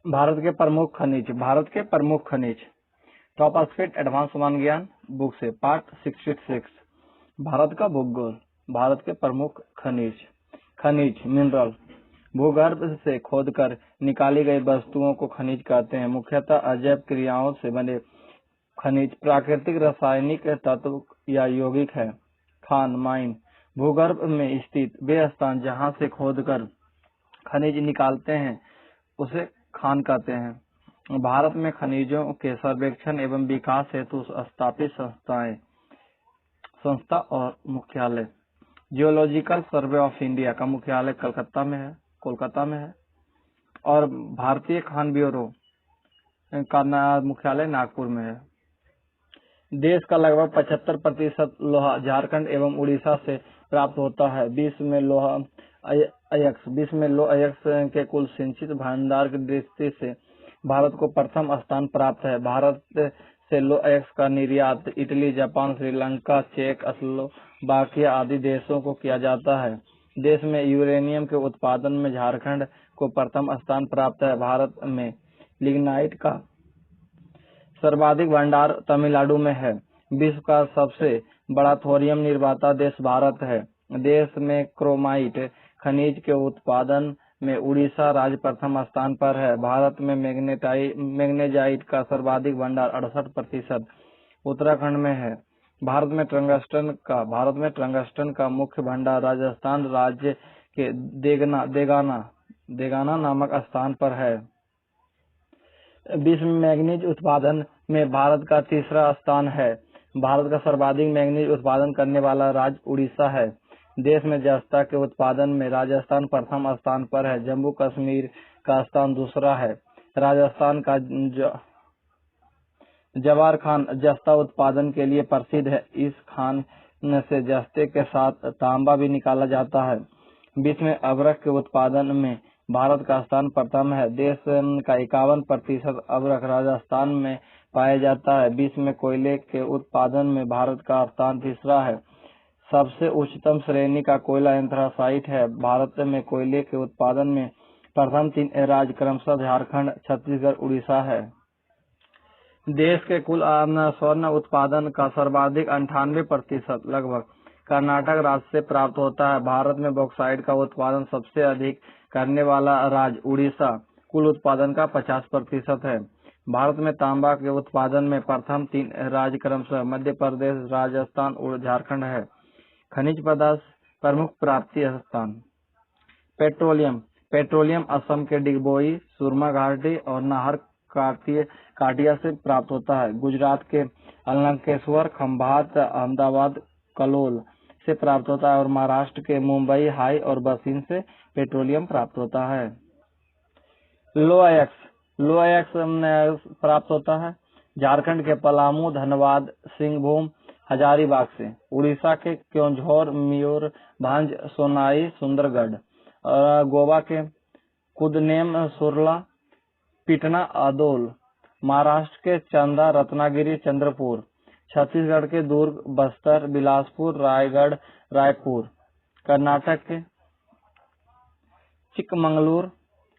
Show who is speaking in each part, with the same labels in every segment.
Speaker 1: भारत के प्रमुख खनिज। भारत के प्रमुख खनिज। टॉप स्पीड एडवांस वन ज्ञान बुक से पार्ट 66। भारत का भूगोल। भारत के प्रमुख खनिज। खनिज मिनरल भूगर्भ से खोदकर निकाली गई वस्तुओं को खनिज कहते हैं। मुख्यतः अजैव क्रियाओं से बने खनिज प्राकृतिक रासायनिक तत्व या यौगिक है। खान माइन भूगर्भ में स्थित वे स्थान जहां से खोदकर खनिज निकालते हैं उसे खान कहते हैं। भारत में खनिजों के सर्वेक्षण एवं विकास हेतु स्थापित संस्था और मुख्यालय। जियोलॉजिकल सर्वे ऑफ इंडिया का मुख्यालय कोलकाता में है और भारतीय खान ब्यूरो का मुख्यालय नागपुर में है। देश का लगभग 75% लोहा झारखंड एवं उड़ीसा से प्राप्त होता है। विश्व में लोहा अयस्क के कुल सिंचित भंडार की दृष्टि से भारत को प्रथम स्थान प्राप्त है। भारत से लोहा अयस्क का निर्यात इटली, जापान, श्रीलंका, चेक, स्लोवाकिया आदि देशों को किया जाता है। देश में यूरेनियम के उत्पादन में झारखंड को प्रथम स्थान प्राप्त है। भारत में लिग्नाइट का सर्वाधिक भंडार तमिलनाडु में है। विश्व का सबसे बड़ा थोरियम निर्माता देश भारत है। देश में क्रोमाइट खनिज के उत्पादन में उड़ीसा राज्य प्रथम स्थान पर है। भारत में मैग्नेटाइट का सर्वाधिक भंडार 68% उत्तराखंड में है। भारत में टंगस्टन का मुख्य भंडार राजस्थान राज्य के देगाना नामक स्थान पर है। विश्व में मैग्नीज उत्पादन में भारत का तीसरा स्थान है। भारत का सर्वाधिक मैग्नीज उत्पादन करने वाला राज्य उड़ीसा है। देश में जस्ता के उत्पादन में राजस्थान प्रथम स्थान पर है। जम्मू कश्मीर का स्थान दूसरा है। राजस्थान का जवार खान जस्ता उत्पादन के लिए प्रसिद्ध है। इस खान से जस्ते के साथ तांबा भी निकाला जाता है। विश्व में अभ्रक के उत्पादन में भारत का स्थान प्रथम है। देश का 51% अभ्रक राजस्थान में पाया जाता है। विश्व में कोयले के उत्पादन में भारत का स्थान तीसरा है। सबसे उच्चतम श्रेणी का कोयला एंथ्रासाइट है। भारत में कोयले के उत्पादन में प्रथम 3 राज्य क्रमशः झारखंड, छत्तीसगढ़, उड़ीसा है। देश के कुल स्वर्ण उत्पादन का सर्वाधिक 98% लगभग कर्नाटक राज्य से प्राप्त होता है। भारत में बॉक्साइट का उत्पादन सबसे अधिक करने वाला राज्य उड़ीसा कुल उत्पादन का 50% है। भारत में तांबा के उत्पादन में प्रथम 3 राज्य क्रमशः मध्य प्रदेश, राजस्थान और झारखंड है। खनिज पदार्थ प्रमुख प्राप्ति स्थान। पेट्रोलियम असम के डिगबोई, सुरमा घाटी और नाहर काटिया से प्राप्त होता है। गुजरात के अलंकेश्वर, खंभात, अहमदाबाद, कलोल से प्राप्त होता है और महाराष्ट्र के मुंबई, हाई और बसीन से पेट्रोलियम प्राप्त होता है। लोहा अयस्क प्राप्त होता है झारखंड के पलामू, धनबाद, सिंहभूम, हजारीबाग से। उड़ीसा के क्योंझौर, मयूरभंज, सोनाई, सुंदरगढ़, गोवा के कुदनेम, सुरला, पिटना, आदोल, महाराष्ट्र के चंदा, रत्नागिरी, चंद्रपुर, छत्तीसगढ़ के दुर्ग, बस्तर, बिलासपुर, रायगढ़, रायपुर, कर्नाटक के चिकमंगलूर,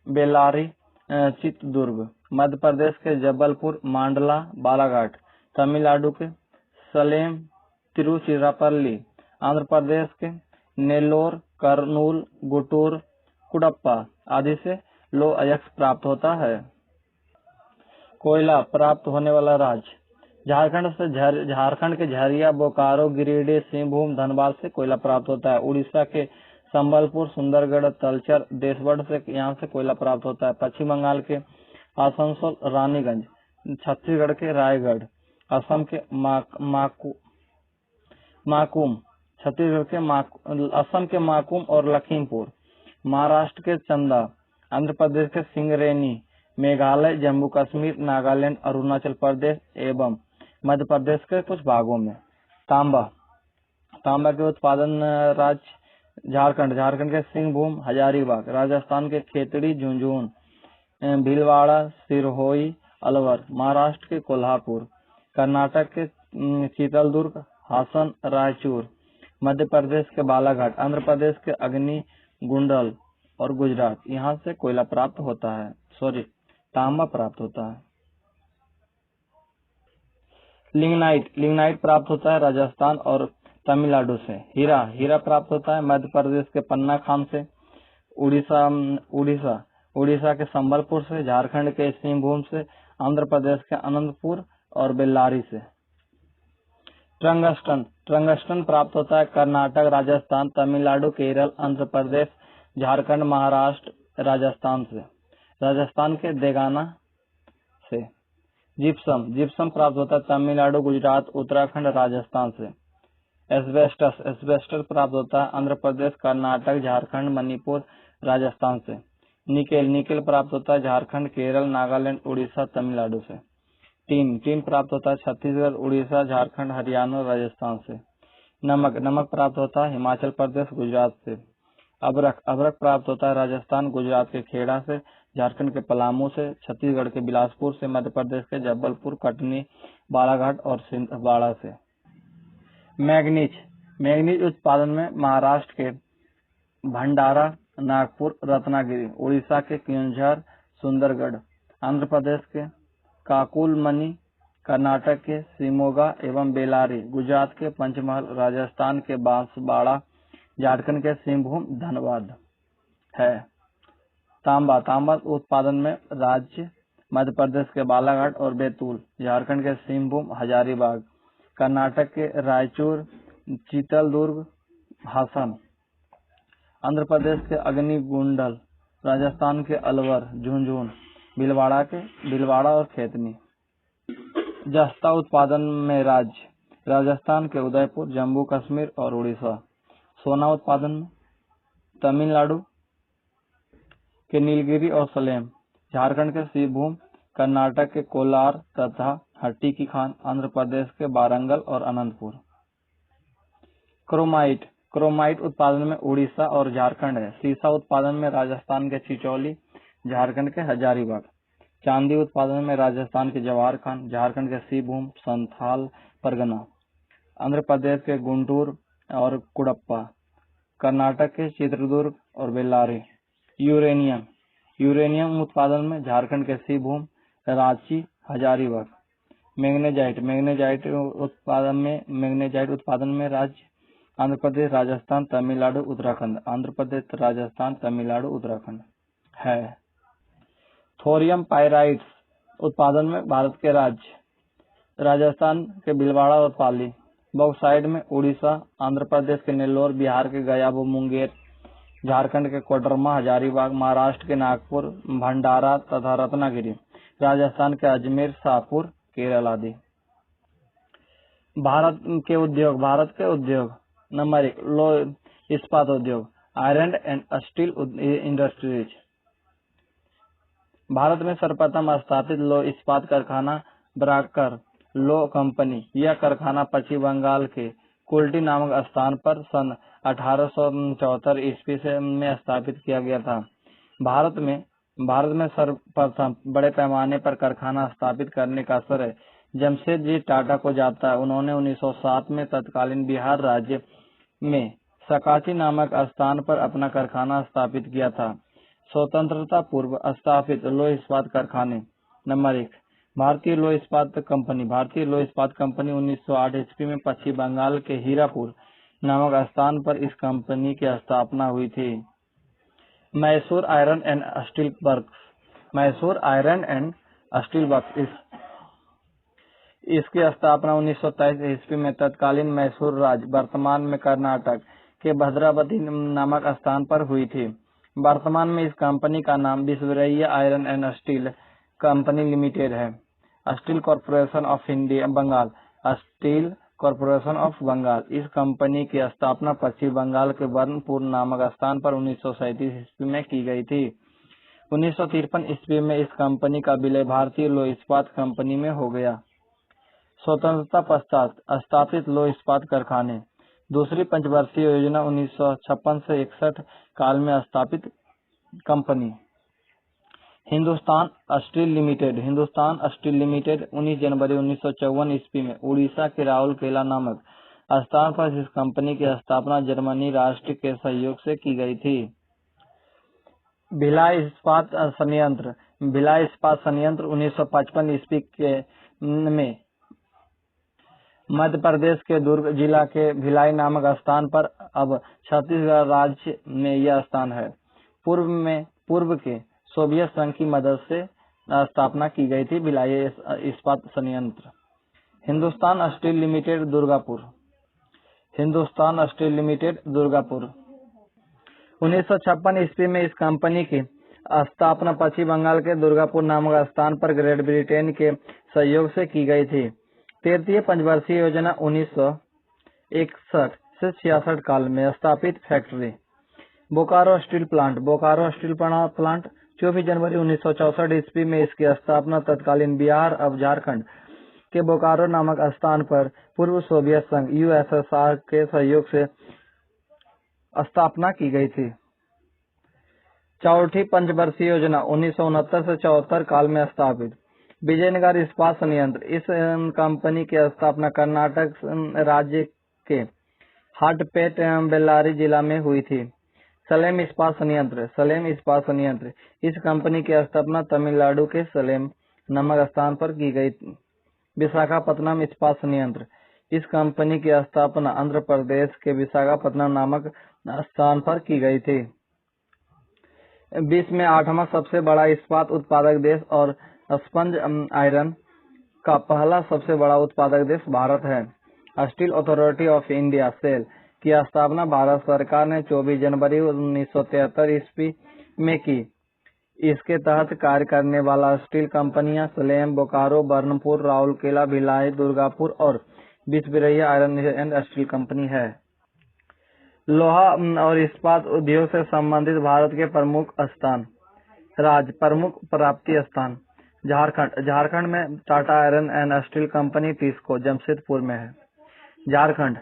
Speaker 1: बेल्लारी, चित्रदुर्ग, मध्य प्रदेश के जबलपुर, मांडला, बालाघाट, तमिलनाडु के सलेम, तिरुचिरापल्ली, आंध्र प्रदेश के नेल्लोर, कर्नूल, गुंटूर, कुडप्पा आदि से लोहा अयस्क प्राप्त होता है। कोयला प्राप्त होने वाला राज्य झारखंड के झरिया, बोकारो, गिरिडीह, सिंहभूम, धनबाद से कोयला प्राप्त होता है। उड़ीसा के संबलपुर, सुंदरगढ़, तलचर, देशबढ़ से यहाँ से कोयला प्राप्त होता है। पश्चिम बंगाल के आसनसोल, रानीगंज, छत्तीसगढ़ के रायगढ़, असम के माकुम, छत्तीसगढ़ के असम के माकुम और लखीमपुर, महाराष्ट्र के चंदा, आंध्र प्रदेश के सिंगरेनी, मेघालय, जम्मू कश्मीर, नागालैंड, अरुणाचल प्रदेश एवं मध्य प्रदेश के कुछ भागों में। तांबा के उत्पादन राज्य झारखंड के सिंहभूम, हजारीबाग, राजस्थान के खेतड़ी, झुंझुनू, भीलवाड़ा, सिरोही, अलवर, महाराष्ट्र के कोल्हापुर, कर्नाटक के चित्रदुर्ग, हासन, रायचूर, मध्य प्रदेश के बालाघाट, आंध्र प्रदेश के अग्नि गुंडल और गुजरात, यहाँ से कोयला प्राप्त होता है। तांबा प्राप्त होता है। लिग्नाइट प्राप्त होता है राजस्थान और तमिलनाडु से। हीरा प्राप्त होता है मध्य प्रदेश के पन्ना खान से, उड़ीसा के संबलपुर से, झारखंड के सिंहभूम से, आंध्र प्रदेश के अनंतपुर और बेल्लारी से। टंगस्टन प्राप्त होता है कर्नाटक, राजस्थान, तमिलनाडु, केरल, आंध्र प्रदेश, झारखंड, महाराष्ट्र, राजस्थान के देगाना से। जिप्सम प्राप्त होता है तमिलनाडु, गुजरात, उत्तराखंड, राजस्थान से। एस्बेस्टस प्राप्त होता है आंध्र प्रदेश, कर्नाटक, झारखंड, मणिपुर, राजस्थान से। निकेल प्राप्त होता है झारखंड, केरल, नागालैंड, उड़ीसा, तमिलनाडु से। टीन प्राप्त होता है छत्तीसगढ़, उड़ीसा, झारखंड, हरियाणा, राजस्थान से। नमक प्राप्त होता है हिमाचल प्रदेश, गुजरात से। अबरक प्राप्त होता है राजस्थान, गुजरात के खेड़ा से, झारखंड के पलामू से, छत्तीसगढ़ के बिलासपुर से, मध्य प्रदेश के जबलपुर, कटनी, बालाघाट और छिंदवाड़ा से। मैग्नीज उत्पादन में महाराष्ट्र के भंडारा, नागपुर, रत्नागिरी, उड़ीसा के केंझर, सुंदरगढ़, आंध्र प्रदेश के काकुलमनी, कर्नाटक के शिमोगा एवं बेलारी, गुजरात के पंचमहल, राजस्थान के बांसवाड़ा, झारखंड के सिंहभूम, धनबाद है। तांबा उत्पादन में राज्य मध्य प्रदेश के बालाघाट और बैतूल, झारखंड के सिंहभूम, हजारीबाग, कर्नाटक के रायचूर, चित्रदुर्ग, हासन, आंध्र प्रदेश के अग्निगुंडल, राजस्थान के अलवर, झुंझुनू, भीलवाड़ा और खेतनी। जस्ता उत्पादन में राज्य राजस्थान के उदयपुर, जम्मू कश्मीर और उड़ीसा। सोना उत्पादन में तमिलनाडु के नीलगिरी और सलेम, झारखंड के सिंहभूम, कर्नाटक के कोलार तथा हट्टी की खान, आंध्र प्रदेश के वारंगल और अनंतपुर। क्रोमाइट उत्पादन में उड़ीसा और झारखंड है। सीसा उत्पादन में राजस्थान के चिचौली, झारखंड के हजारीबाग। चांदी उत्पादन में राजस्थान के जवाहर खान, झारखंड के सिंहभूम, संथाल परगना, आंध्र प्रदेश के गुंटूर और कुडप्पा, कर्नाटक के चित्रदुर्ग और बेल्लारी। यूरेनियम उत्पादन में झारखंड के सिंहभूम, रांची, हजारीबाग। मैग्नेजाइट उत्पादन में राज्य आंध्र प्रदेश, राजस्थान, तमिलनाडु, उत्तराखंड। आंध्र प्रदेश, राजस्थान, तमिलनाडु, उत्तराखंड है। थोरियम पाइराइट्स उत्पादन में भारत के राज्य राजस्थान के भीलवाड़ा और पाली। बॉक्साइट में उड़ीसा, आंध्र प्रदेश के नेल्लोर, बिहार के गया व मुंगेर, झारखंड के कोडरमा, हजारीबाग, महाराष्ट्र के नागपुर, भंडारा तथा रत्नागिरी, राजस्थान के अजमेर, शाहपुर, केरल आदि। भारत के उद्योग नंबर 1 लो इस्पात उद्योग, iron and steel industries. Bharat में सर्वप्रथम स्थापित लो इस्पात कारखाना ब्राकर लो कंपनी। यह कारखाना पश्चिम बंगाल के कुल्टी नामक स्थान पर सन 1874 ईस्वी में स्थापित किया गया था। भारत में सर्वप्रथम बड़े पैमाने पर कारखाना स्थापित करने का श्रेय जमशेदजी टाटा को जाता है। उन्होंने 1907 में तत्कालीन बिहार राज्य में सकाची नामक स्थान पर अपना कारखाना स्थापित किया था। स्वतंत्रता पूर्व स्थापित लो इस्पात कारखाने। नंबर 1 भारतीय लो इस्पात कंपनी। 1908 ईस्वी में पश्चिम बंगाल के हीरापुर नामक स्थान पर इस कंपनी की स्थापना हुई थी। Mysore iron and steel works इसकी स्थापना 1923 ईस्वी में तत्कालीन मैसूर राज्य, वर्तमान में कर्नाटक के भद्रावती नामक स्थान पर हुई थी। वर्तमान में इस कंपनी का नाम Visvesvaraya iron and steel company limited है। Steel corporation of India Bengal, steel corporation of Bengal. इस कंपनी की स्थापना पश्चिम बंगाल के बर्नपुर नामक स्थान पर 1937 ईस्वी में की गई थी। 1953 ईस्वी में इस कंपनी का विलय भारतीय लो इस्पात कंपनी में हो गया। स्वतंत्रता पश्चात स्थापित लो इस्पात कारखाने। दूसरी पंचवर्षीय योजना 1956 से 61 काल में स्थापित कंपनी। हिंदुस्तान स्टील लिमिटेड 19 जनवरी 1954 ईस्वी में उड़ीसा के राउरकेला नामक स्थान पर इस कंपनी की स्थापना जर्मनी राष्ट्र के सहयोग से की गई थी। भिलाई इस्पात संयंत्र। भिलाई इस्पात संयंत्र 1955 ईस्वी के में मध्य प्रदेश के दुर्ग जिला के भिलाई नामक स्थान पर, अब छत्तीसगढ़ राज्य में यह स्थान है। पूर्व के सोवियत संघ की मदद से स्थापना की गई थी भिलाई इस्पात संयंत्र। Hindustan steel limited Durgapur. Hindustan steel limited Durgapur 1956 ईस्वी में इस कंपनी की स्थापना पश्चिम बंगाल के दुर्गापुर नामक स्थान पर ग्रेट ब्रिटेन के सहयोग से की गई थी। तृतीय पंचवर्षीय योजना 1961 से 66 काल में स्थापित factory. Bokaro steel plant. Bokaro steel plant 24 जनवरी 1964 ईस्वी में इसकी स्थापना तत्कालीन बिहार अब झारखंड के बोकारो नामक स्थान पर पूर्व सोवियत संघ यूएसएसआर के सहयोग से स्थापना की गई थी। चौथी पंचवर्षीय योजना 1969 से 74 काल में स्थापित विजयनगर इस्पात संयंत्र। इस कंपनी की स्थापना कर्नाटक राज्य के हाटपेट बेल्लारी जिला में हुई थी। सलेम इस्पात संयंत्र। सलेम इस्पात संयंत्र इस कंपनी की स्थापना तमिलनाडु के सलेम नामक स्थान पर की गई। विशाखापत्तनम इस्पात संयंत्र। इस कंपनी की स्थापना आंध्र प्रदेश के विशाखापत्तनम नामक स्थान पर की गई थी। विश्व में 8वां सबसे बड़ा इस्पात उत्पादक देश और स्पंज आयरन का पहला सबसे बड़ा उत्पादक देश भारत है। Steel authority of India SAIL की स्थापना भारत सरकार ने 24 जनवरी 1973 ईस्वी में की। इसके तहत कार्य करने वाला स्टील कंपनियां सलेम, बोकारो, बर्नपुर, राउरकेला, भिलाई, दुर्गापुर और Visvesvaraya iron and steel company है। लोहा और इस्पात उद्योग से संबंधित भारत के प्रमुख स्थान। राज्य प्रमुख प्राप्ति स्थान। झारखंड। झारखंड में Tata iron and steel company TISCO Jamshedpur में है। झारखंड।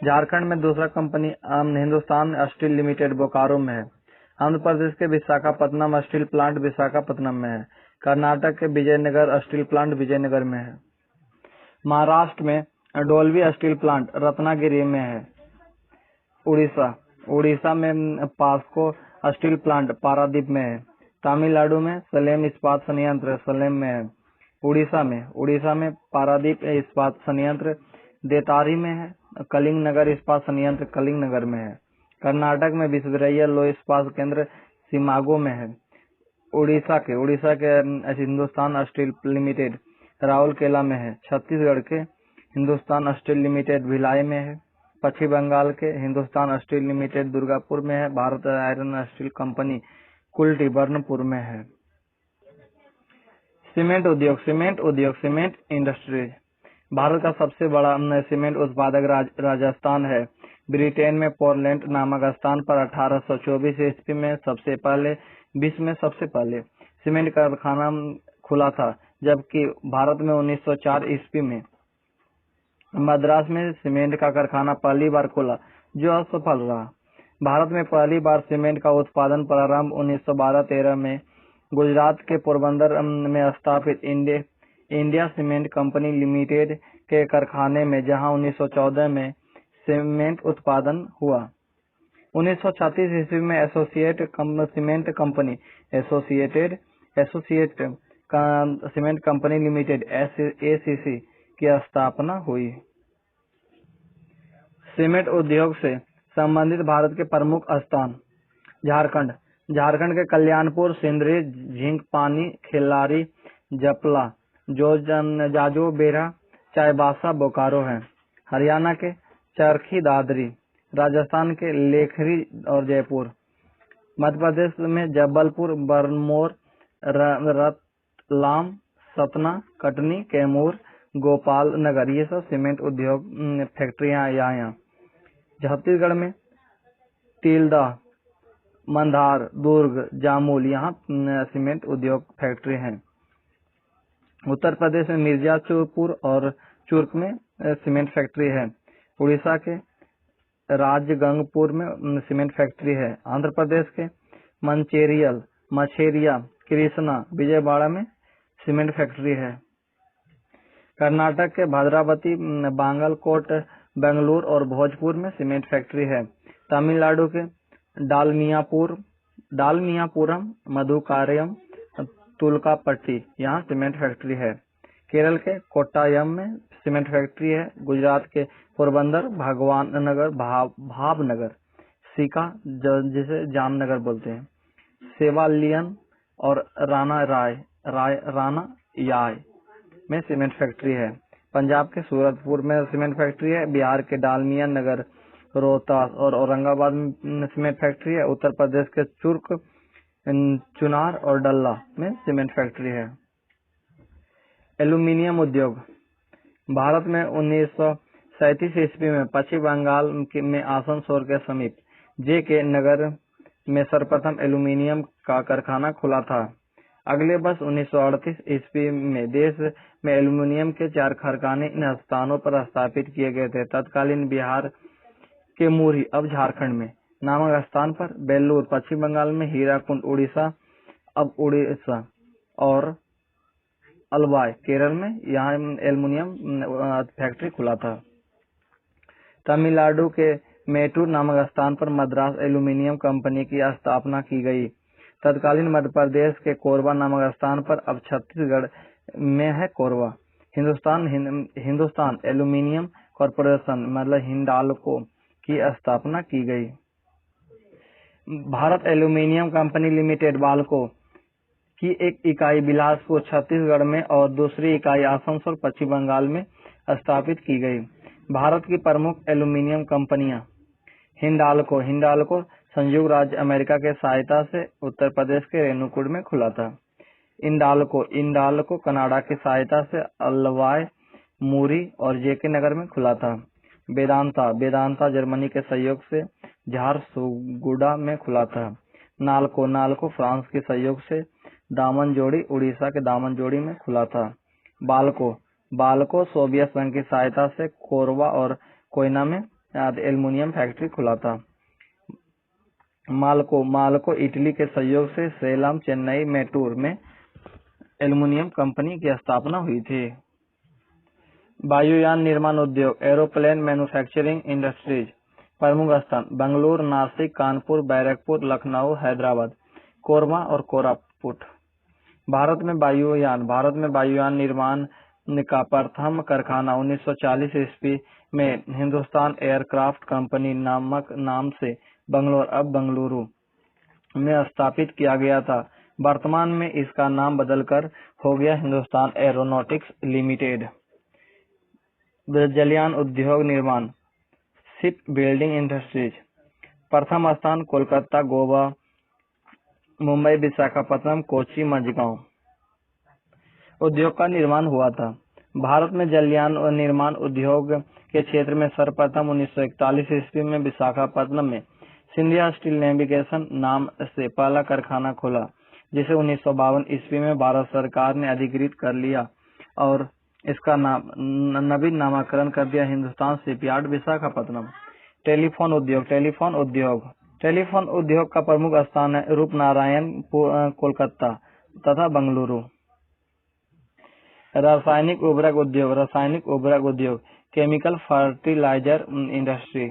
Speaker 1: झारखंड में दूसरा company Hindustan steel limited Bokaro में है। आंध्र प्रदेश के विशाखापत्तनम स्टील प्लांट विशाखापत्तनम में है। कर्नाटक के विजयनगर स्टील प्लांट विजयनगर में है। महाराष्ट्र में डोलवी स्टील प्लांट रत्नागिरी में है। उड़ीसा। उड़ीसा में पास्को स्टील प्लांट पारादीप में है। तमिलनाडु में सलेम इस्पात संयंत्र सलेम में है। उड़ीसा में पारादीप इस्पात संयंत्र देतारी में है। कलिंग नगर इस्पात संयंत्र कलिंग नगर में है। कर्नाटक में विश्वेश्वरैया लो इस्पात केंद्र शिमागो में है। उड़ीसा के हिंदुस्तान स्टील लिमिटेड राउरकेला में है। छत्तीसगढ़ के हिंदुस्तान स्टील लिमिटेड भिलाई में है। पश्चिम बंगाल के हिंदुस्तान स्टील लिमिटेड दुर्गापुर में है। Bharat iron steel company Kulti Burnpur में है। सीमेंट उद्योग। Cement industries. भारत का सबसे बड़ा सीमेंट उत्पादक राजस्थान है। ब्रिटेन में पोर्टलैंड नामक स्थान पर 1824 ईस्वी में विश्व में सबसे पहले सीमेंट कारखाना खुला था, जबकि भारत में 1904 ईस्वी में मद्रास में सीमेंट का कारखाना पहली बार खुला, जो असफल रहा। भारत में पहली बार सीमेंट का उत्पादन प्रारंभ 1912-13 में गुजरात के पोरबंदर में स्थापित इंडिया सीमेंट कंपनी लिमिटेड के कारखाने में, जहां 1914 में सीमेंट उत्पादन हुआ। 1936 ईस्वी में associate cement company associate cement company limited ACC की स्थापना हुई। सीमेंट उद्योग से संबंधित भारत के प्रमुख स्थान। झारखंड। झारखंड के कल्याणपुर, सिंदरी, झींकपानी, खिल्लारी, जपला, जाजो बेरा, चाईबासा, बोकारो है। हरियाणा के चरखी दादरी, राजस्थान के लेखरी और जयपुर, मध्य प्रदेश में जबलपुर, बरमोर, रतलाम, सतना, कटनी, कैमूर, गोपाल नगर, ये सब सीमेंट उद्योग फैक्ट्रियां यहाँ। छत्तीसगढ़ में तिल्दा, मंधार, दुर्ग, जामुल, यहाँ सीमेंट उद्योग फैक्ट्री हैं। उत्तर प्रदेश में मिर्जापुर और चुर्क में सीमेंट फैक्ट्री है। उड़ीसा के राजगंगपुर में सीमेंट फैक्ट्री है। आंध्र प्रदेश के मछेरिया, कृष्णा, विजयवाड़ा में सीमेंट फैक्ट्री है। कर्नाटक के भद्रावती, बांगलकोट, बेंगलुरु और भोजपुर में सीमेंट फैक्ट्री है। तमिलनाडु के डालमियापुर, डालमियापुरम, मधुकार्यम, तुलकापट्टी यहाँ सीमेंट फैक्ट्री है। केरल के कोट्टायम में सीमेंट फैक्ट्री है। गुजरात के पोरबंदर, भगवान नगर, भावनगर, सीका जिसे जामनगर बोलते हैं, सेवालियन और राना याय में सीमेंट फैक्ट्री है। पंजाब के सूरतपुर में सीमेंट फैक्ट्री है। बिहार के डालमिया नगर, रोहतास और औरंगाबाद में सीमेंट फैक्ट्री है। उत्तर प्रदेश के चुर्क, चुनार और डल्ला में सीमेंट फैक्ट्री है। एल्यूमीनियम उद्योग। भारत में 1937 ईस्वी में पश्चिम बंगाल में आसनसोल के समीप जे के नगर में सर्वप्रथम एल्यूमीनियम का कारखाना खुला था। अगले वर्ष 1938 ईस्वी में देश में एल्यूमीनियम के 4 कारखाने इन स्थानों पर स्थापित किए गए थे। तत्कालीन बिहार के मुरही, अब झारखंड में, नामक स्थान पर, बेल्लूर पश्चिम बंगाल में, हीराकुंड उड़ीसा, अब उड़ीसा, और अलवाय केरल में यहाँ एल्यूमीनियम फैक्ट्री खुला था। तमिलनाडु के मेटूर नामक स्थान पर मद्रास एल्यूमीनियम कंपनी की स्थापना की गई। तत्कालीन मध्य प्रदेश के कोरबा नामक स्थान पर, अब छत्तीसगढ़ में है कोरबा, हिंदुस्तान एल्यूमीनियम कॉरपोरेशन मतलब हिंडाल्को की स्थापना की गई। Bharat aluminium company limited Balco की एक इकाई बिलासपुर छत्तीसगढ़ में और दूसरी इकाई आसनसोल पश्चिम बंगाल में स्थापित की गई। भारत की प्रमुख एल्यूमीनियम कंपनियां। हिंडाल्को संयुक्त राज्य अमेरिका के सहायता से उत्तर प्रदेश के रेणुकूट में खुला था। इंडाल्को कनाडा की सहायता से अलवाय, मुरी और जेके नगर में खुला था। वेदांता जर्मनी के सहयोग से झारसुगुडा में खुला था। नाल्को फ्रांस के सहयोग से दामनजोड़ी उड़ीसा के दामनजोड़ी में खुला था। बाल्को सोवियत संघ की सहायता से कोरबा और कोयना में एल्यूमीनियम फैक्ट्री खुला था। माल्को इटली के सहयोग से सेलम, चेन्नई, मेटूर में एल्यूमीनियम कंपनी की स्थापना हुई थी। वायुयान निर्माण उद्योग। Aeroplane manufacturing industries. प्रमुख स्थान बंगलुरु, नासिक, कानपुर, बैरकपुर, लखनऊ, हैदराबाद, कोरबा और कोरापुट। भारत में वायुयान निर्माण का प्रथम कारखाना 1940 ईस्वी में हिंदुस्तान एयरक्राफ्ट कंपनी नामक नाम से बंगलौर, अब बंगलुरु में स्थापित किया गया था। वर्तमान में इसका नाम बदलकर हो गया हिंदुस्तान एरोनॉटिक्स लिमिटेड। जलयान उद्योग निर्माण। Ship building industries. प्रथम स्थान कोलकाता, गोवा, मुंबई, विशाखापट्टनम, कोच्चि, मझगांव उद्योग का निर्माण हुआ था। भारत में जलयान और निर्माण उद्योग के क्षेत्र में सर्वप्रथम 1941 ईस्वी में विशाखापट्टनम में सिंधिया स्टील नेविगेशन नाम से पहला कारखाना खोला, जिसे 1952 ईस्वी में भारत सरकार ने अधिकृत कर लिया और इसका नवीन नामकरण कर दिया हिंदुस्तान शिपयार्ड विशाखापट्टनम। टेलीफोन उद्योग का प्रमुख स्थान है रूपनारायण, कोलकाता तथा बंगलुरु। रासायनिक उर्वरक उद्योग केमिकल फर्टिलाइजर इंडस्ट्री।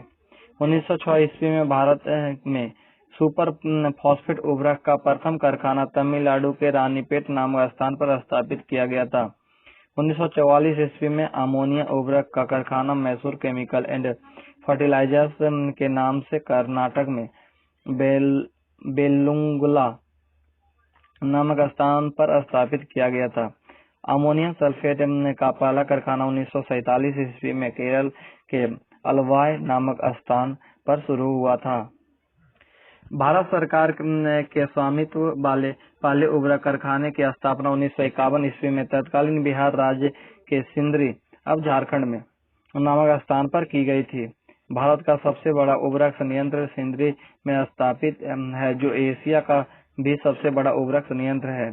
Speaker 1: 1906 ईस्वी में भारत में सुपर फॉस्फेट उर्वरक का प्रथम कारखाना तमिलनाडु के रानीपेट नामक स्थान पर स्थापित किया गया था। 1944 ईस्वी में अमोनिया उर्वरक का कारखाना मैसूर केमिकल एंड फर्टिलाइजर्स के नाम से कर्नाटक में बेलुंगला नामक स्थान पर स्थापित किया गया था। अमोनियम सल्फेट का पहला कारखाना 1947 ईस्वी में केरल के अलवाय नामक स्थान पर शुरू हुआ था। भारत सरकार के स्वामित्व वाले पहले उर्वरक कारखाने की स्थापना 1951 ईस्वी में तत्कालीन बिहार राज्य के सिंदरी, अब झारखंड में, नामक स्थान पर की गई थी। भारत का सबसे बड़ा उर्वरक संयंत्र सिंदरी में स्थापित है, जो एशिया का भी सबसे बड़ा उर्वरक संयंत्र है।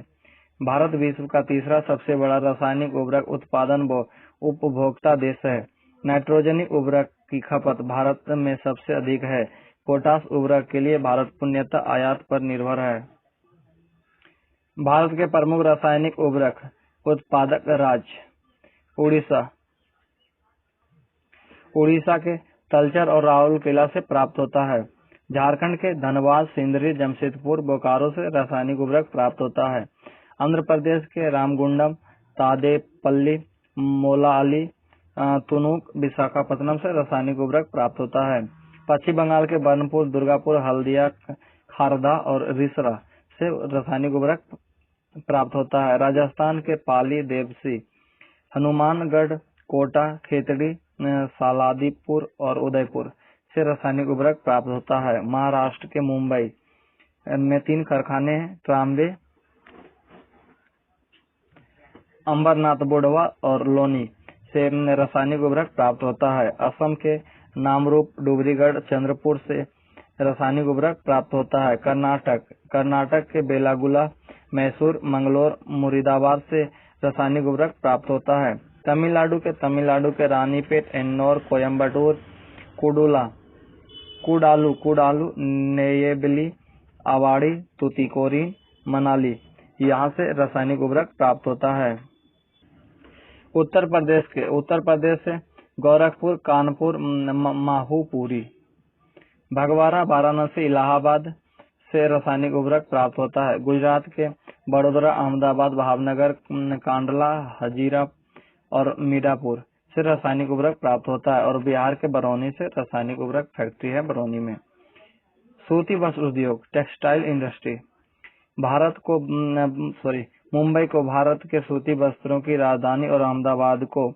Speaker 1: भारत विश्व का तीसरा सबसे बड़ा रासायनिक उर्वरक उत्पादन व उपभोक्ता देश है। नाइट्रोजनी उर्वरक की खपत भारत में सबसे अधिक है। पोटाश उर्वरक के लिए भारत पूर्णतः आयात पर निर्भर है। भारत के प्रमुख रासायनिक उर्वरक उत्पादक राज्य। उड़ीसा के तलचर और राउरकेला से प्राप्त होता है। झारखंड के धनबाद, सिंदरी, जमशेदपुर, बोकारो से रासायनिक उर्वरक प्राप्त होता है। आंध्र प्रदेश के रामगुंडम, तादेपल्ली, मोलाली, तुनुक, विशाखापट्टनम से रासायनिक उर्वरक प्राप्त होता है। पश्चिम बंगाल के बर्नपुर, दुर्गापुर, हल्दिया, खारदा और रिसरा से रासायनिक उर्वरक प्राप्त होता है। राजस्थान के पाली, देवसी, हनुमानगढ़, कोटा, खेतड़ी, सालादीपुर और उदयपुर से रासायनिक उर्वरक प्राप्त होता है। महाराष्ट्र के मुंबई में 3 कारखाने हैं, ट्राम्बे, अंबरनाथ, बोडवा और लोनी से रासायनिक उर्वरक प्राप्त होता है। असम के नामरूप, डुब्रीगढ़, चंद्रपुर से रासायनिक उर्वरक प्राप्त होता है। कर्नाटक के बेलागुला, मैसूर, मंगलोर, मुरीदाबाद से रासायनिक उर्वरक प्राप्त होता है। तमिलनाडु के रानीपेट, एन्नौर, कोयम्बटूर, कुडालू, नेयेबली, आवाड़ी, तुतीकोरिन, मनाली यहाँ से रासायनिक उर्वरक प्राप्त होता है। उत्तर प्रदेश से गोरखपुर, कानपुर, माहूपुरी, भगवाड़ा, वाराणसी, इलाहाबाद से रासायनिक उर्वरक प्राप्त होता है। गुजरात के बड़ोदरा, अहमदाबाद, भावनगर, कांडला, हजीरा और मीरापुर से रासायनिक उर्वरक प्राप्त होता है। और बिहार के बरौनी से रासायनिक उर्वरक फैक्ट्री है बरौनी में। सूती वस्त्र उद्योग, टेक्सटाइल इंडस्ट्री, मुंबई को भारत के सूती वस्त्रों की राजधानी और अहमदाबाद को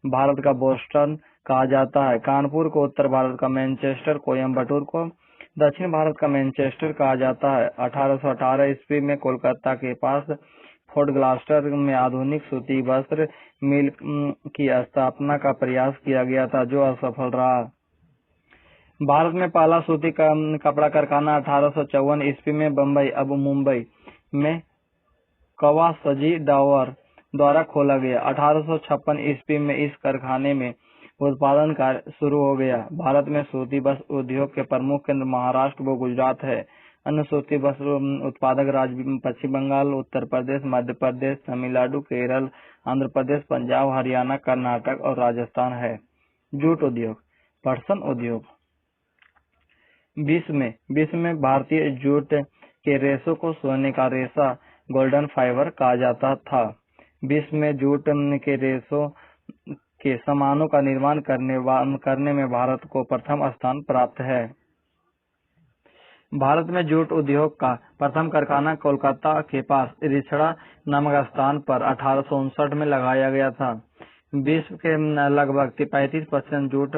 Speaker 1: भारत का बोस्टन कहा जाता है। कानपुर को उत्तर भारत का मैनचेस्टर, कोयम्बटूर को दक्षिण भारत का मैनचेस्टर कहा जाता है। 1818 ईस्वी में कोलकाता के पास फोर्ट ग्लास्टर में आधुनिक सूती वस्त्र मिल की स्थापना का प्रयास किया गया था, जो असफल रहा। भारत में पहला सूती कपड़ा कारखाना 1854 ईस्वी में बम्बई, अब मुंबई में कवासजी डावर द्वारा खोला गया। 1856 ईस्वी में इस कारखाने में उत्पादन कार्य शुरू हो गया। भारत में सूती वस्त्र उद्योग के प्रमुख केंद्र महाराष्ट्र व गुजरात है। अन्य सूती वस्त्र उत्पादक राज्य पश्चिम बंगाल, उत्तर प्रदेश, मध्य प्रदेश, तमिलनाडु, केरल, आंध्र प्रदेश, पंजाब, हरियाणा, कर्नाटक और राजस्थान है। जूट उद्योग, पटसन उद्योग। विश्व में भारतीय जूट के रेशों को सोने का रेशा, गोल्डन फाइबर कहा जाता था। विश्व में जूट के रेशों के सामानों का निर्माण करने में भारत को प्रथम स्थान प्राप्त है। भारत में जूट उद्योग का प्रथम कारखाना कोलकाता के पास रिछड़ा नामक स्थान पर 1859 में लगाया गया था। विश्व के लगभग 35% जूट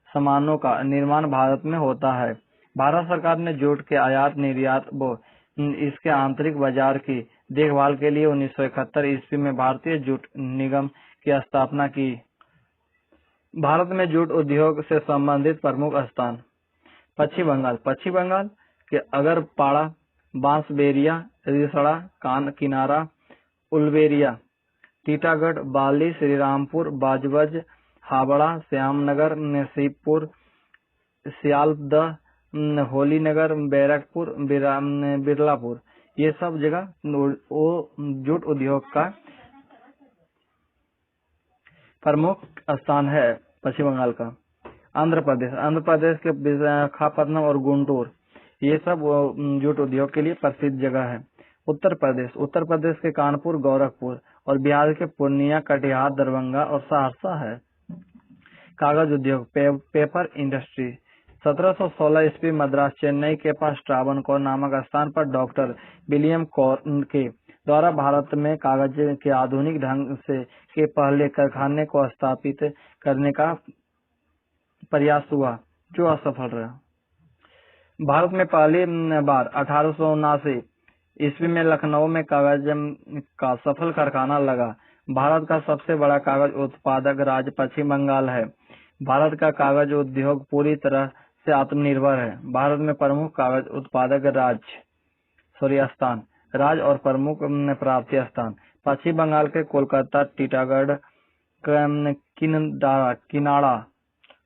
Speaker 1: सामानों का निर्माण भारत में होता है। भारत सरकार ने जूट के आयात, निर्यात व इसके आंतरिक बाजार की देखभाल के लिए 1971 ईस्वी में भारतीय जूट निगम की स्थापना की। भारत में जूट उद्योग से संबंधित प्रमुख स्थान: पश्चिम बंगाल के अगरपाड़ा, बांसबेरिया, रिसड़ा, किनारा, उलवेरिया, टीटागढ़, बाली, श्रीरामपुर, बाजवज, हावड़ा, श्यामनगर, शिवपुर, सियालदह, होलीनगर, बैरकपुर, बिरलापुर, ये सब जगह जूट उद्योग का प्रमुख स्थान है। पश्चिम बंगाल का आंध्र प्रदेश के विशाखापट्टनम और गुंटूर, ये सब जूट उद्योग के लिए प्रसिद्ध जगह है। उत्तर प्रदेश के कानपुर, गोरखपुर और बिहार के पूर्णिया, कटिहार, दरभंगा और सहरसा है। कागज उद्योग, पेपर इंडस्ट्री। 1716 ईस्वी मद्रास, चेन्नई के पास ट्रावनकोर नामक स्थान पर डॉक्टर विलियम कॉर्न के द्वारा भारत में कागज के आधुनिक ढंग से के पहले कारखाने को स्थापित करने का प्रयास हुआ, जो असफल रहा। भारत में पहली बार 1879 ईस्वी में लखनऊ में कागज का सफल कारखाना लगा। भारत का सबसे बड़ा कागज उत्पादक राज्य पश्चिम बंगाल है। भारत का कागज उद्योग पूरी तरह से आत्मनिर्भर है। भारत में प्रमुख कागज उत्पादक राज्य और प्रमुख प्राप्ति स्थान: पश्चिम बंगाल के कोलकाता, टीटागढ़, किनाड़ा,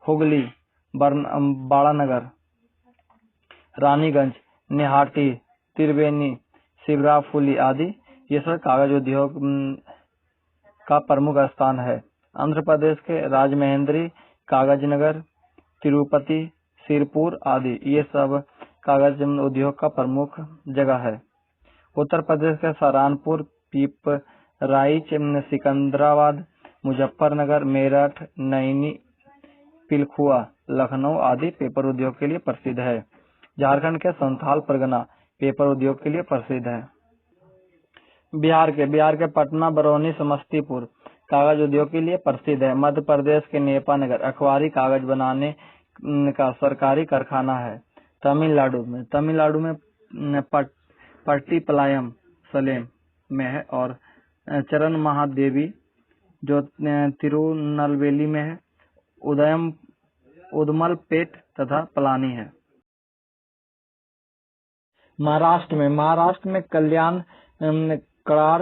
Speaker 1: हुगली, बाड़ानगर, रानीगंज, निहाटी, त्रिवेणी, शिवराफुली आदि ये सब कागज उद्योग का प्रमुख स्थान है। आंध्र प्रदेश के राजमहेंद्री, कागजनगर, तिरुपति, सिरपुर आदि ये सब कागज उद्योग का प्रमुख जगह है। उत्तर प्रदेश के सहारनपुर, पिपराइच, सिकंदराबाद, मुजफ्फरनगर, मेरठ, नैनी, पिलखुआ, लखनऊ आदि पेपर उद्योग के लिए प्रसिद्ध है। झारखंड के संथाल परगना पेपर उद्योग के लिए प्रसिद्ध है। बिहार के पटना, बरौनी, समस्तीपुर कागज उद्योग के लिए प्रसिद्ध है। मध्य प्रदेश के नेपानगर अखबारी कागज बनाने का सरकारी कारखाना है। तमिलनाडु में पट्टीपलायम सलेम में है और चरण महादेवी जो तिरुनलवेली में है। उदमलपेट तथा पलानी है। महाराष्ट्र में कल्याण, कराड़,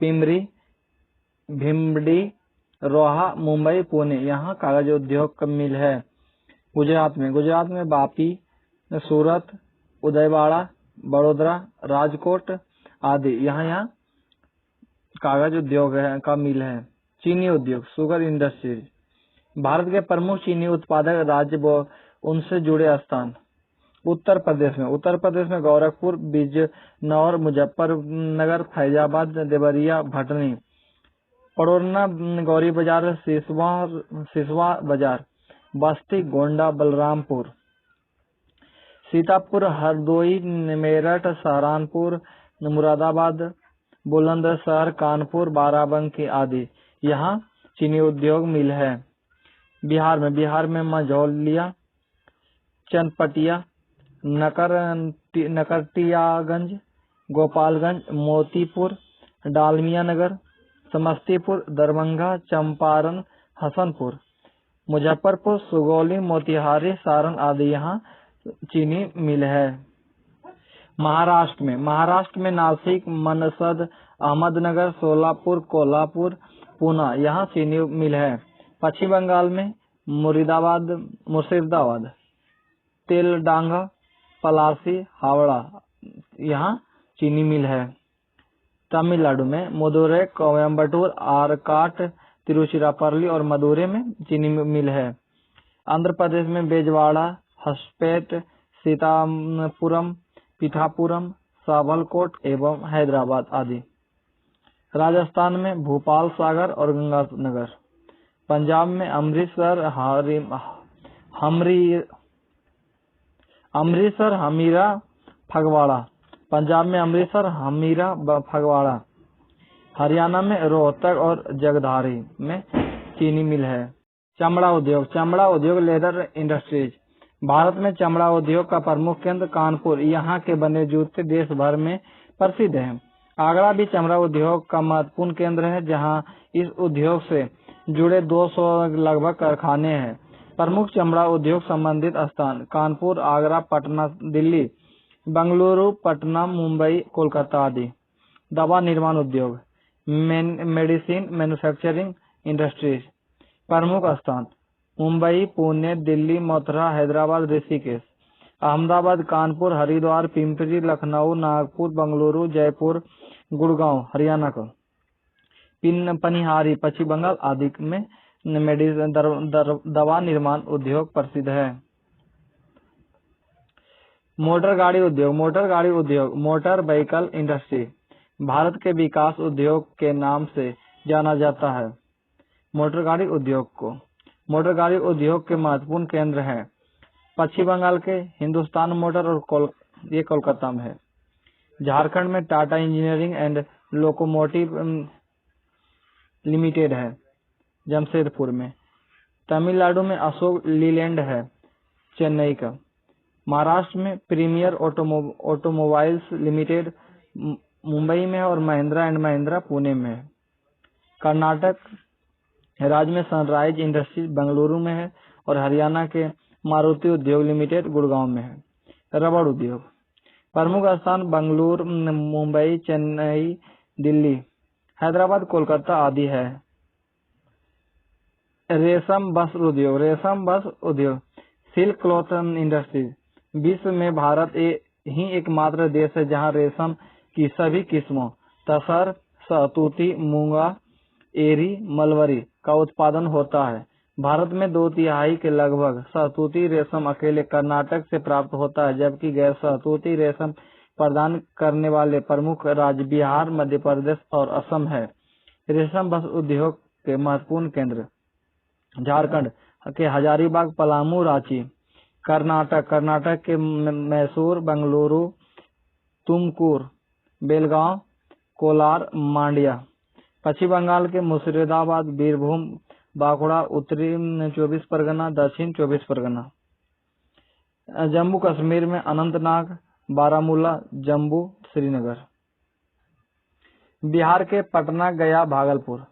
Speaker 1: पिंपरी, भिवंडी, रोहा, मुंबई, पुणे यहाँ कागज उद्योग का मिल है। गुजरात में वापी, सूरत, उदयवाड़ा, बड़ोदरा, राजकोट आदि यहाँ कागज उद्योग का मिल है। चीनी उद्योग, शुगर इंडस्ट्रीज। भारत के प्रमुख चीनी उत्पादक राज्य व उनसे जुड़े स्थान। उत्तर प्रदेश में गोरखपुर, बिजनौर, मुजफ्फरनगर, फैजाबाद, देवरिया, भटनी, पड़ोरना, गौरी बाजार, सिसवा बाजार, बस्ती, गोंडा, बलरामपुर, सीतापुर, हरदोई, मेरठ, सहारनपुर, मुरादाबाद, बुलंदशहर, कानपुर, बाराबंकी आदि यहाँ चीनी उद्योग मिल है। बिहार में मझौलिया, चनपटिया, नकटियागंज, गोपालगंज, मोतीपुर, डालमिया नगर, समस्तीपुर, दरभंगा, चंपारण, हसनपुर, मुजफ्फरपुर, सुगौली, मोतिहारी, सारण आदि यहाँ चीनी मिल है। महाराष्ट्र में नासिक, मनसद, अहमदनगर, सोलापुर, कोल्हापुर, पूना यहाँ चीनी मिल है। पश्चिम बंगाल में मुर्शिदाबाद, तेलडांगा, पलासी, हावड़ा यहाँ चीनी मिल है। तमिलनाडु में मदुरै, कोयम्बटूर, आरकाट, तिरुचिरापल्ली और मदुरै में चीनी मिल है। आंध्र प्रदेश में बेजवाड़ा, हसपेट, सीतापुरम, पिठापुरम, सावलकोट एवं हैदराबाद आदि। राजस्थान में भोपाल, सागर और गंगानगर। पंजाब में अमृतसर, हमीरा, फगवाड़ा। पंजाब में अमृतसर, हमीरा, फगवाड़ा। हरियाणा में रोहतक और जगधारी में चीनी मिल है। चमड़ा उद्योग, लेदर इंडस्ट्रीज। भारत में चमड़ा उद्योग का प्रमुख केंद्र कानपुर, यहाँ के बने जूते देश भर में प्रसिद्ध हैं। आगरा भी चमड़ा उद्योग का महत्वपूर्ण केंद्र है, जहाँ इस उद्योग से जुड़े 200 लगभग कारखाने हैं। प्रमुख चमड़ा उद्योग संबंधित स्थान कानपुर, आगरा, पटना, दिल्ली, बंगलुरु, पटना, मुंबई, कोलकाता आदि। दवा निर्माण उद्योग, मेडिसिन मैन्युफैक्चरिंग इंडस्ट्रीज। प्रमुख स्थान मुंबई, पुणे, दिल्ली, मथुरा, हैदराबाद, ऋषिकेश, अहमदाबाद, कानपुर, हरिद्वार, पिंपरी, लखनऊ, नागपुर, बंगलुरु, जयपुर, गुड़गांव हरियाणा का, पनिहारी पश्चिम बंगाल आदि में दवा निर्माण उद्योग प्रसिद्ध है। मोटर गाड़ी उद्योग, मोटर व्हीकल इंडस्ट्री भारत के विकास उद्योग के नाम से जाना जाता है। मोटर गाड़ी उद्योग के महत्वपूर्ण केंद्र हैं पश्चिम बंगाल के हिंदुस्तान मोटर और ये कोलकाता में है। झारखंड में Tata engineering and locomotive limited है जमशेदपुर में। तमिलनाडु में अशोक लीलैंड है चेन्नई का। महाराष्ट्र में प्रीमियर ऑटोमोबाइल्स लिमिटेड मुंबई में और महिंद्रा एंड महिंद्रा पुणे में है। कर्नाटक राज्य में सनराइज इंडस्ट्रीज बेंगलुरु में है और हरियाणा के मारुति उद्योग लिमिटेड गुड़गांव में है। रबड़ उद्योग प्रमुख स्थान बेंगलुरु, मुंबई, चेन्नई, दिल्ली, हैदराबाद, कोलकाता आदि है। रेशम बस उद्योग सिल्क क्लॉथ इंडस्ट्रीज विश्व में भारत ही एकमात्र देश है जहां रेशम की सभी किस्मों तसर, सहतूती, मूंगा, एरी, मलबरी का उत्पादन होता है। भारत में 2/3 के लगभग शहतूती रेशम अकेले कर्नाटक से प्राप्त होता है, जबकि गैर शहतूती रेशम प्रदान करने वाले प्रमुख राज्य बिहार, मध्य प्रदेश और असम है। रेशम वस्त्र उद्योग के महत्वपूर्ण केंद्र झारखंड के हजारीबाग, पलामू, रांची। कर्नाटक के मैसूर, बेंगलुरु, तुमकुर, बेलगांव, कोलार, मांड्या। पश्चिम बंगाल के मुर्शिदाबाद, बीरभूम, बांकुड़ा, उत्तरी 24 परगना, दक्षिण 24 परगना। जम्मू कश्मीर में अनंतनाग, बारामूला, जम्मू, श्रीनगर। बिहार के पटना, गया, भागलपुर।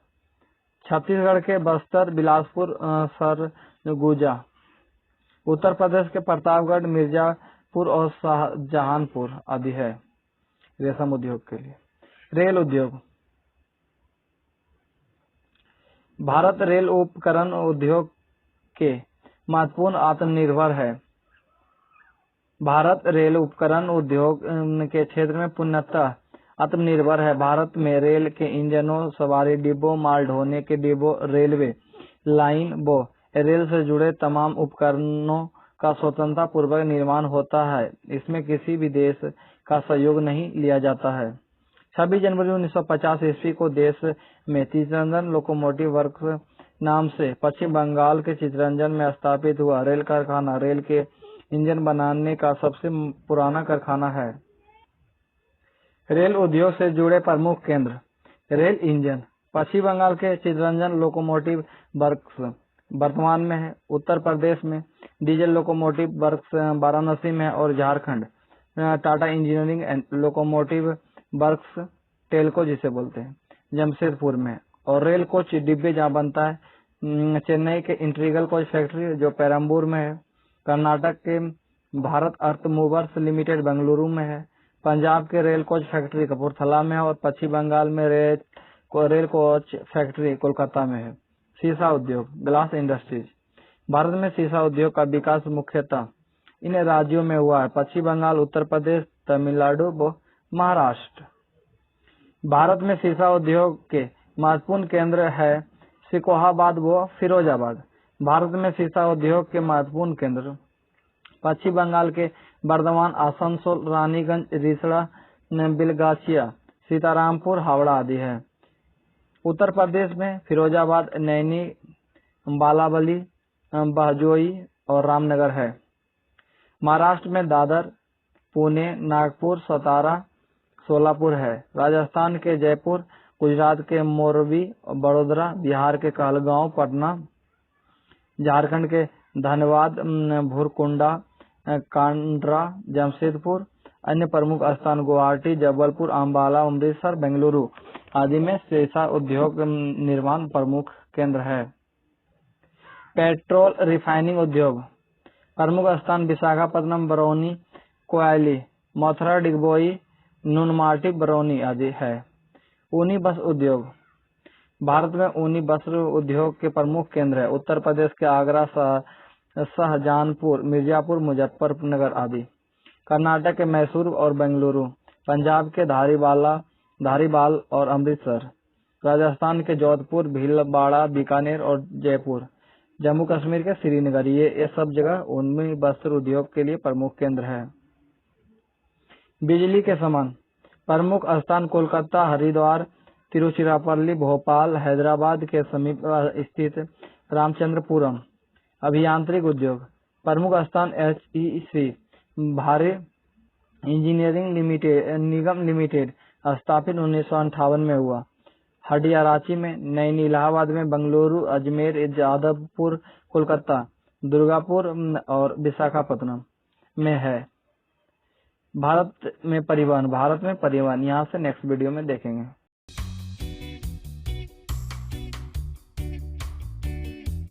Speaker 1: छत्तीसगढ़ के बस्तर, बिलासपुर, सरगुजा। उत्तर प्रदेश के प्रतापगढ़, मिर्जापुर और शाहजहांपुर आदि है रेशम उद्योग के लिए। रेल उद्योग। भारत रेल उपकरण उद्योग के महत्वपूर्ण आत्मनिर्भर है। भारत रेल उपकरण उद्योग के क्षेत्र में पूर्णतः आत्मनिर्भर है। भारत में रेल के इंजनों, सवारी डिब्बों, माल ढोने के डिब्बों, रेलवे लाइन व रेल से जुड़े तमाम उपकरणों का स्वतंत्रता पूर्वक निर्माण होता है। इसमें किसी भी देश का सहयोग नहीं लिया जाता है। 26 जनवरी 1950 ईस्वी को देश में चितरंजन लोकोमोटिव वर्क्स नाम से पश्चिम बंगाल के चितरंजन में स्थापित हुआ रेल कारखाना रेल के इंजन बनाने का सबसे पुराना कारखाना है। रेल उद्योग से जुड़े प्रमुख केंद्र। Rail engine. पश्चिम बंगाल के चितरंजन लोकोमोटिव वर्क्स वर्तमान में है। उत्तर प्रदेश में डीजल लोकोमोटिव वर्क्स वाराणसी में है और Jharkhand Tata engineering and locomotive works Telco जिसे बोलते हैं जमशेदपुर में। और रेल कोच डिब्बे जहाँ बनता है चेन्नई के इंटीग्रल कोच फैक्ट्री जो पेरम्बूर में है। कर्नाटक के भारत अर्थ मूवर्स लिमिटेड बेंगलुरु में है। पंजाब के रेल कोच फैक्ट्री कपूरथला में है और पश्चिम बंगाल में रेल कोच फैक्ट्री कोलकाता में है। सीसा उद्योग। Glass industries. भारत में सीसा उद्योग का विकास मुख्यतः इन राज्यों में हुआ है: पश्चिम बंगाल, उत्तर प्रदेश, तमिलनाडु व महाराष्ट्र। भारत में सीसा उद्योग के महत्वपूर्ण केंद्र है सिकोहाबाद व फिरोजाबाद। भारत में सीसा उद्योग के महत्वपूर्ण केंद्र पश्चिम बंगाल के बर्धमान, आसनसोल, रानीगंज, रिसड़ा, बिलगाचिया, सीतारामपुर, हावड़ा आदि है। उत्तर प्रदेश में फिरोजाबाद, नैनी, बालाबली, बहजोई और रामनगर है। महाराष्ट्र में दादर, पुणे, नागपुर, सतारा, सोलापुर है। राजस्थान के जयपुर, गुजरात के मोरबी, बड़ोदरा, बिहार के कहलगांव, पटना, झारखंड के धनबाद, भुरकुंडा, कांड्रा, जमशेदपुर। अन्य प्रमुख स्थान गुवाहाटी, जबलपुर, अम्बाला, अमृतसर, बेंगलुरु आदि में सीसा उद्योग निर्माण प्रमुख केंद्र है। पेट्रोल रिफाइनिंग उद्योग। प्रमुख स्थान विशाखापट्टनम, बरौनी, कोयली, मथुरा, डिगबोई, नुनमाटी, बरौनी आदि है। ऊनी वस्त्र उद्योग। भारत में ऊनी वस्त्र उद्योग के प्रमुख केंद्र है: उत्तर प्रदेश के आगरा, शाहजहांपुर, मिर्जापुर, मुजफ्फरनगर आदि। कर्नाटक के मैसूर और बेंगलुरु। पंजाब के धारीबाल और अमृतसर। राजस्थान के जोधपुर, भीलवाड़ा, बीकानेर और जयपुर। जम्मू कश्मीर के श्रीनगर। ये सब जगह ऊनी वस्त्र उद्योग के लिए प्रमुख केंद्र है। बिजली के सामान। प्रमुख स्थान कोलकाता, हरिद्वार, तिरुचिरापल्ली, भोपाल, हैदराबाद के समीप स्थित रामचंद्रपुरम। अभियांत्रिक उद्योग। प्रमुख स्थान HEC भारी इंजीनियरिंग निगम लिमिटेड स्थापित 1958 में हुआ। हटिया रांची में, नैनी इलाहाबाद में, बेंगलुरु, अजमेर, जादवपुर कोलकाता, दुर्गापुर और विशाखापट्टनम में है। भारत में परिवहन। यहाँ से नेक्स्ट वीडियो में देखेंगे।